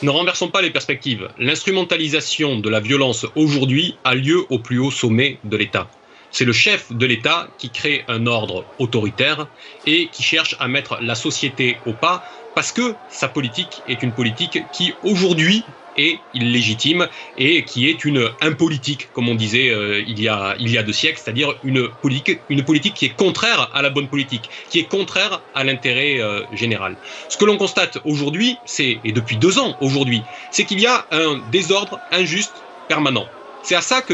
Ne renversons pas les perspectives. L'instrumentalisation de la violence aujourd'hui a lieu au plus haut sommet de l'État. C'est le chef de l'État qui crée un ordre autoritaire et qui cherche à mettre la société au pas parce que sa politique est une politique qui aujourd'hui est illégitime et qui est une impolitique, comme on disait il y a 2 siècles, c'est-à-dire une politique qui est contraire à la bonne politique, qui est contraire à l'intérêt général. Ce que l'on constate aujourd'hui, et depuis 2 ans aujourd'hui, c'est qu'il y a un désordre injuste permanent. C'est à ça que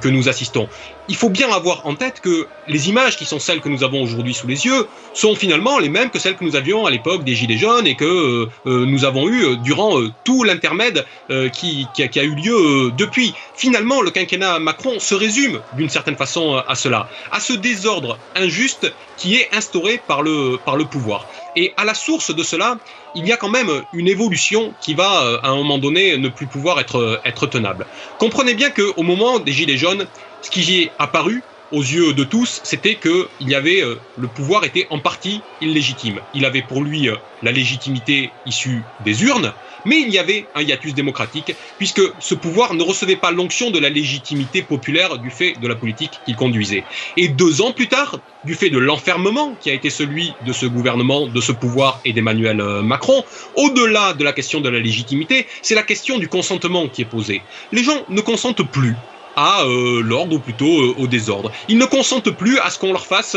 nous assistons. Il faut bien avoir en tête que les images qui sont celles que nous avons aujourd'hui sous les yeux sont finalement les mêmes que celles que nous avions à l'époque des Gilets jaunes et que nous avons eu durant tout l'intermède qui a eu lieu depuis. Finalement, le quinquennat Macron se résume d'une certaine façon à cela, à ce désordre injuste qui est instauré par le pouvoir. Et à la source de cela, il y a quand même une évolution qui va, à un moment donné, ne plus pouvoir être tenable. Comprenez bien qu'au moment des Gilets jaunes, ce qui y est apparu aux yeux de tous, c'était que le pouvoir était en partie illégitime. Il avait pour lui la légitimité issue des urnes, mais il y avait un hiatus démocratique, puisque ce pouvoir ne recevait pas l'onction de la légitimité populaire du fait de la politique qu'il conduisait. Et 2 ans plus tard, du fait de l'enfermement qui a été celui de ce gouvernement, de ce pouvoir et d'Emmanuel Macron, au-delà de la question de la légitimité, c'est la question du consentement qui est posée. Les gens ne consentent plus à l'ordre ou plutôt au désordre. Ils ne consentent plus à ce qu'on leur fasse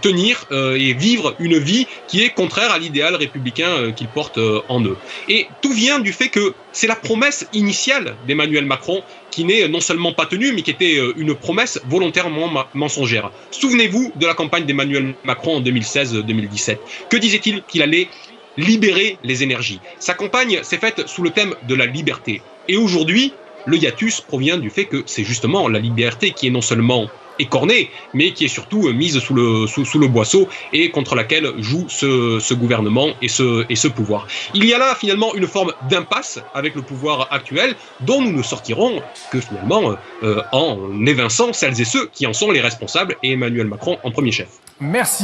tenir et vivre une vie qui est contraire à l'idéal républicain qu'ils portent en eux. Et tout vient du fait que c'est la promesse initiale d'Emmanuel Macron qui n'est non seulement pas tenue, mais qui était une promesse volontairement mensongère. Souvenez-vous de la campagne d'Emmanuel Macron en 2016-2017. Que disait-il? Qu'il allait libérer les énergies. Sa campagne s'est faite sous le thème de la liberté. Et aujourd'hui, le hiatus provient du fait que c'est justement la liberté qui est non seulement écornée, mais qui est surtout mise sous le boisseau et contre laquelle joue ce gouvernement et ce pouvoir. Il y a là finalement une forme d'impasse avec le pouvoir actuel dont nous ne sortirons que finalement en évinçant celles et ceux qui en sont les responsables et Emmanuel Macron en premier chef. Merci.